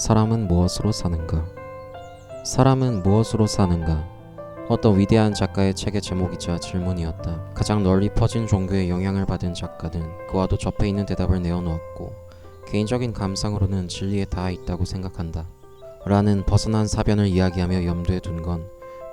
사람은 무엇으로 사는가? 사람은 무엇으로 사는가? 어떤 위대한 작가의 책의 제목이자 질문이었다. 가장 널리 퍼진 종교의 영향을 받은 작가는 그와도 접해 있는 대답을 내어놓았고, 개인적인 감상으로는 진리에 닿아 있다고 생각한다. 라는 벗어난 사변을 이야기하며 염두에 둔 건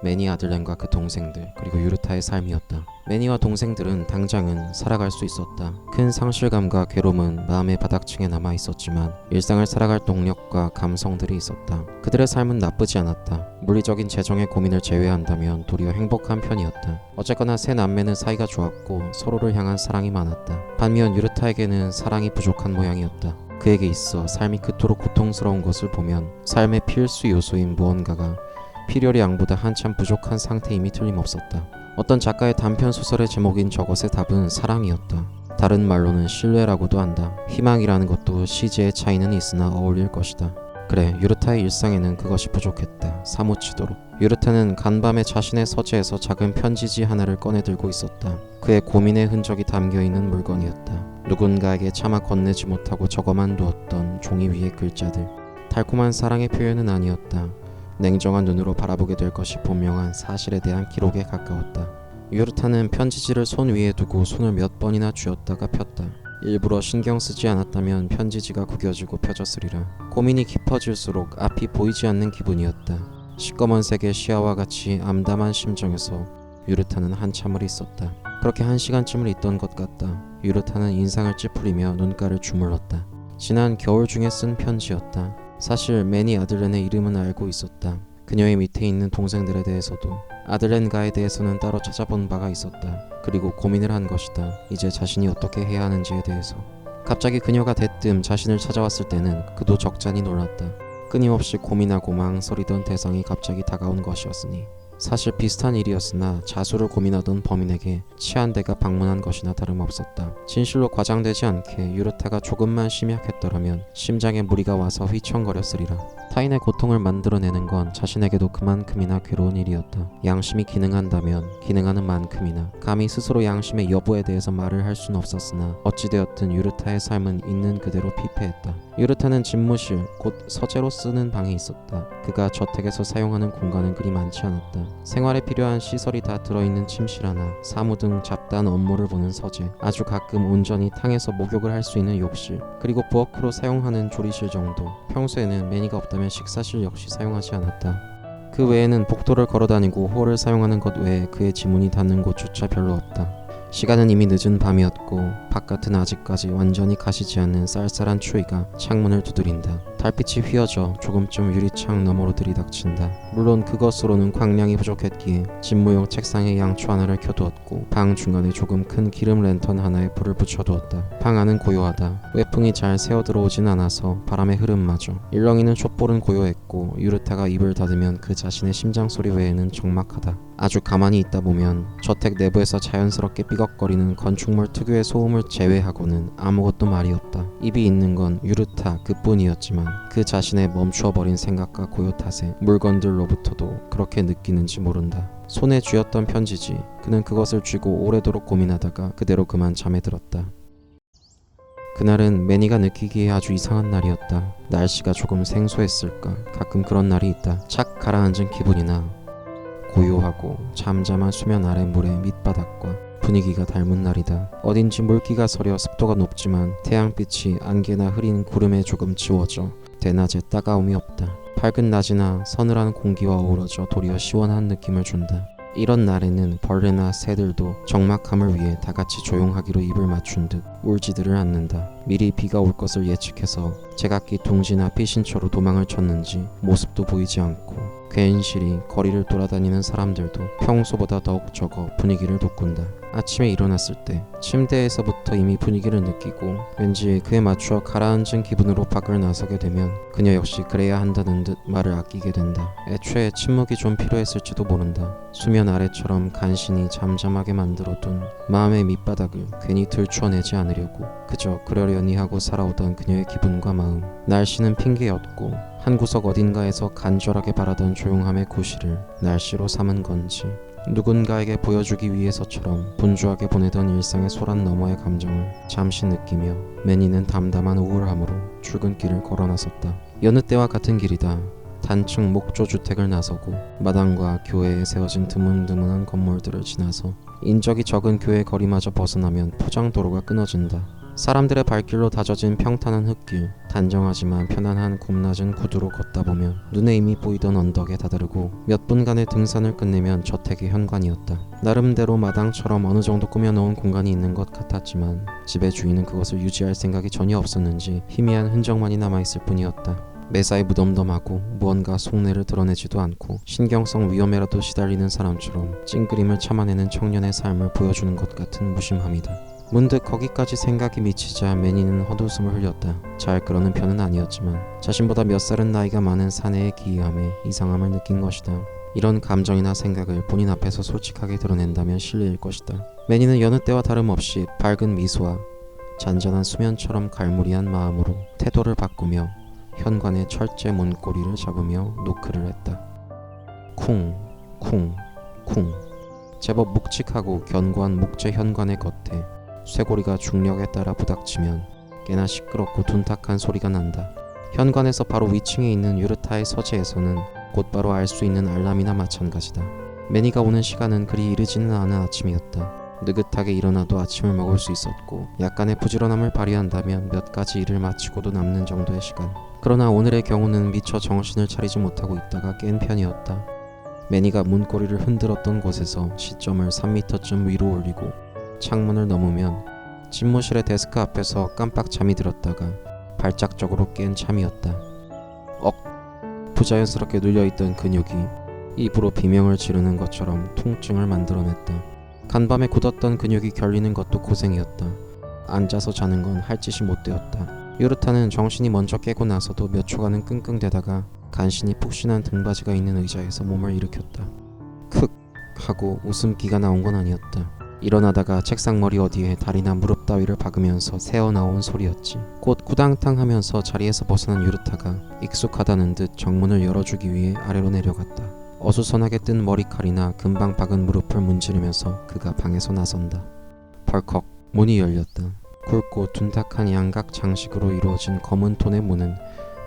매니 아들렌과 그 동생들, 그리고 유르타의 삶이었다. 매니와 동생들은 당장은 살아갈 수 있었다. 큰 상실감과 괴로움은 마음의 바닥층에 남아 있었지만 일상을 살아갈 동력과 감성들이 있었다. 그들의 삶은 나쁘지 않았다. 물리적인 재정의 고민을 제외한다면 도리어 행복한 편이었다. 어쨌거나 세 남매는 사이가 좋았고 서로를 향한 사랑이 많았다. 반면 유르타에게는 사랑이 부족한 모양이었다. 그에게 있어 삶이 그토록 고통스러운 것을 보면 삶의 필수 요소인 무언가가 필요리 양보다 한참 부족한 상태임이 틀림없었다. 어떤 작가의 단편 소설의 제목인 저것의 답은 사랑이었다. 다른 말로는 신뢰라고도 한다. 희망이라는 것도 시제의 차이는 있으나 어울릴 것이다. 그래, 유르타의 일상에는 그것이 부족했다. 사무치도록. 유르타는 간밤에 자신의 서재에서 작은 편지지 하나를 꺼내 들고 있었다. 그의 고민의 흔적이 담겨있는 물건이었다. 누군가에게 차마 건네지 못하고 적어만 두었던 종이 위의 글자들. 달콤한 사랑의 표현은 아니었다. 냉정한 눈으로 바라보게 될 것이 분명한 사실에 대한 기록에 가까웠다. 유르타는 편지지를 손 위에 두고 손을 몇 번이나 쥐었다가 폈다. 일부러 신경 쓰지 않았다면 편지지가 구겨지고 펴졌으리라. 고민이 깊어질수록 앞이 보이지 않는 기분이었다. 시꺼먼 색의 시야와 같이 암담한 심정에서 유르타는 한참을 있었다. 그렇게 1시간쯤을 있던 것 같다. 유르타는 인상을 찌푸리며 눈가를 주물렀다. 지난 겨울 중에 쓴 편지였다. 사실 매니 아들렌의 이름은 알고 있었다. 그녀의 밑에 있는 동생들에 대해서도. 아들렌가에 대해서는 따로 찾아본 바가 있었다. 그리고 고민을 한 것이다. 이제 자신이 어떻게 해야 하는지에 대해서. 갑자기 그녀가 대뜸 자신을 찾아왔을 때는 그도 적잖이 놀랐다. 끊임없이 고민하고 망설이던 대상이 갑자기 다가온 것이었으니. 사실 비슷한 일이었으나 자수를 고민하던 범인에게 치안대가 방문한 것이나 다름없었다. 진실로 과장되지 않게 유르타가 조금만 심약했더라면 심장에 무리가 와서 휘청거렸으리라. 타인의 고통을 만들어내는 건 자신에게도 그만큼이나 괴로운 일이었다. 양심이 기능한다면 기능하는 만큼이나 감히 스스로 양심의 여부에 대해서 말을 할 수는 없었으나 어찌되었든 유르타의 삶은 있는 그대로 피폐했다. 유르타는 집무실, 곧 서재로 쓰는 방에 있었다. 그가 저택에서 사용하는 공간은 그리 많지 않았다. 생활에 필요한 시설이 다 들어있는 침실 하나, 사무 등 잡다한 업무를 보는 서재, 아주 가끔 온전히 탕에서 목욕을 할 수 있는 욕실, 그리고 부엌으로 사용하는 조리실 정도. 평소에는 매니가 없다면 식사실 역시 사용하지 않았다. 그 외에는 복도를 걸어다니고 홀을 사용하는 것 외에 그의 지문이 닿는 곳조차 별로 없다. 시간은 이미 늦은 밤이었고 바깥은 아직까지 완전히 가시지 않는 쌀쌀한 추위가 창문을 두드린다. 달빛이 휘어져 조금쯤 유리창 너머로 들이닥친다. 물론 그것으로는 광량이 부족했기에 집무용 책상에 양초 하나를 켜두었고 방 중간에 조금 큰 기름 랜턴 하나에 불을 붙여두었다. 방 안은 고요하다. 외풍이 잘 새어들어오진 않아서 바람의 흐름마저. 일렁이는 촛불은 고요했고 유르타가 입을 닫으면 그 자신의 심장 소리 외에는 적막하다. 아주 가만히 있다 보면 저택 내부에서 자연스럽게 삐걱거리는 건축물 특유의 소음을 제외하고는 아무것도 말이 없다. 입이 있는 건 유르타 그뿐이었지만 그 자신의 멈추어버린 생각과 고요 탓에 물건들로부터도 그렇게 느끼는지 모른다. 손에 쥐었던 편지지. 그는 그것을 쥐고 오래도록 고민하다가 그대로 그만 잠에 들었다. 그날은 매니가 느끼기에 아주 이상한 날이었다. 날씨가 조금 생소했을까. 가끔 그런 날이 있다. 착 가라앉은 기분이나 고요하고 잠잠한 수면 아래 물의 밑바닥과 분위기가 닮은 날이다. 어딘지 물기가 서려 습도가 높지만 태양빛이 안개나 흐린 구름에 조금 지워져 대낮에 따가움이 없다. 밝은 낮이나 서늘한 공기와 어우러져 도리어 시원한 느낌을 준다. 이런 날에는 벌레나 새들도 적막함을 위해 다같이 조용하기로 입을 맞춘 듯 울지들을 않는다. 미리 비가 올 것을 예측해서 제각기 둥지나 피신처로 도망을 쳤는지 모습도 보이지 않고 괜시리 거리를 돌아다니는 사람들도 평소보다 더욱 적어 분위기를 돋군다. 아침에 일어났을 때 침대에서부터 이미 분위기를 느끼고 왠지 그에 맞추어 가라앉은 기분으로 밖을 나서게 되면 그녀 역시 그래야 한다는 듯 말을 아끼게 된다. 애초에 침묵이 좀 필요했을지도 모른다. 수면 아래처럼 간신히 잠잠하게 만들어둔 마음의 밑바닥을 괜히 들추어내지 않으려고 그저 그러려니 하고 살아오던 그녀의 기분과 마음. 날씨는 핑계였고 한 구석 어딘가에서 간절하게 바라던 조용함의 구실을 날씨로 삼은 건지 누군가에게 보여주기 위해서처럼 분주하게 보내던 일상의 소란 너머의 감정을 잠시 느끼며 매니는 담담한 우울함으로 출근길을 걸어 나섰다. 여느 때와 같은 길이다. 단층 목조 주택을 나서고 마당과 교회에 세워진 드문드문한 건물들을 지나서 인적이 적은 교회 거리마저 벗어나면 포장도로가 끊어진다. 사람들의 발길로 다져진 평탄한 흙길, 단정하지만 편안한 굽낮은 구두로 걷다 보면 눈에 이미 보이던 언덕에 다다르고 몇 분간의 등산을 끝내면 저택의 현관이었다. 나름대로 마당처럼 어느 정도 꾸며놓은 공간이 있는 것 같았지만 집의 주인은 그것을 유지할 생각이 전혀 없었는지 희미한 흔적만이 남아있을 뿐이었다. 매사에 무덤덤하고 무언가 속내를 드러내지도 않고 신경성 위험에라도 시달리는 사람처럼 찡그림을 참아내는 청년의 삶을 보여주는 것 같은 무심함이다. 문득 거기까지 생각이 미치자 매니는 헛웃음을 흘렸다. 잘 그러는 편은 아니었지만 자신보다 몇 살은 나이가 많은 사내의 기이함에 이상함을 느낀 것이다. 이런 감정이나 생각을 본인 앞에서 솔직하게 드러낸다면 실례일 것이다. 매니는 여느 때와 다름없이 밝은 미소와 잔잔한 수면처럼 갈무리한 마음으로 태도를 바꾸며 현관의 철제 문고리를 잡으며 노크를 했다. 쿵, 쿵, 쿵. 제법 묵직하고 견고한 목재 현관의 겉에 쇠고리가 중력에 따라 부닥치면 꽤나 시끄럽고 둔탁한 소리가 난다. 현관에서 바로 위층에 있는 유르타의 서재에서는 곧바로 알 수 있는 알람이나 마찬가지다. 매니가 오는 시간은 그리 이르지는 않은 아침이었다. 느긋하게 일어나도 아침을 먹을 수 있었고 약간의 부지런함을 발휘한다면 몇 가지 일을 마치고도 남는 정도의 시간. 그러나 오늘의 경우는 미처 정신을 차리지 못하고 있다가 깬 편이었다. 매니가 문고리를 흔들었던 곳에서 시점을 3m쯤 위로 올리고 창문을 넘으면 집무실의 데스크 앞에서 깜빡 잠이 들었다가 발작적으로 깬 참이었다. 부자연스럽게 눌려있던 근육이 입으로 비명을 지르는 것처럼 통증을 만들어냈다. 간밤에 굳었던 근육이 결리는 것도 고생이었다. 앉아서 자는 건 할 짓이 못 되었다. 유르타는 정신이 먼저 깨고 나서도 몇 초간은 끙끙대다가 간신히 푹신한 등받이가 있는 의자에서 몸을 일으켰다. 크 하고 웃음기가 나온 건 아니었다. 일어나다가 책상 머리 어디에 다리나 무릎 따위를 박으면서 새어나온 소리였지. 곧 구당탕하면서 자리에서 벗어난 유르타가 익숙하다는 듯 정문을 열어주기 위해 아래로 내려갔다. 어수선하게 뜬 머리칼이나 금방 박은 무릎을 문지르면서 그가 방에서 나선다. 벌컥 문이 열렸다. 굵고 둔탁한 양각 장식으로 이루어진 검은 톤의 문은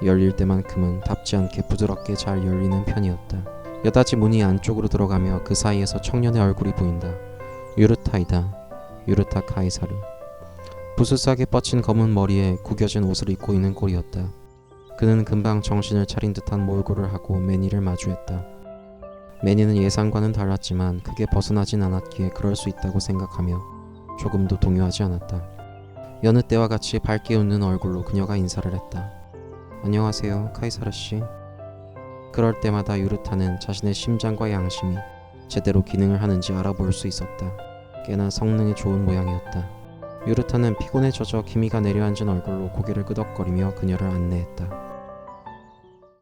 열릴 때만큼은 답지 않게 부드럽게 잘 열리는 편이었다. 여닫이 문이 안쪽으로 들어가며 그 사이에서 청년의 얼굴이 보인다. 유르타이다. 유르타 카이사르. 부스스하게 뻗친 검은 머리에 구겨진 옷을 입고 있는 꼴이었다. 그는 금방 정신을 차린 듯한 몰골을 하고 매니를 마주했다. 매니는 예상과는 달랐지만 크게 벗어나진 않았기에 그럴 수 있다고 생각하며 조금도 동요하지 않았다. 여느 때와 같이 밝게 웃는 얼굴로 그녀가 인사를 했다. 안녕하세요, 카이사르 씨. 그럴 때마다 유르타는 자신의 심장과 양심이 제대로 기능을 하는지 알아볼 수 있었다. 꽤나 성능이 좋은 모양이었다. 유르타는 피곤에 젖어 기미가 내려앉은 얼굴로 고개를 끄덕거리며 그녀를 안내했다.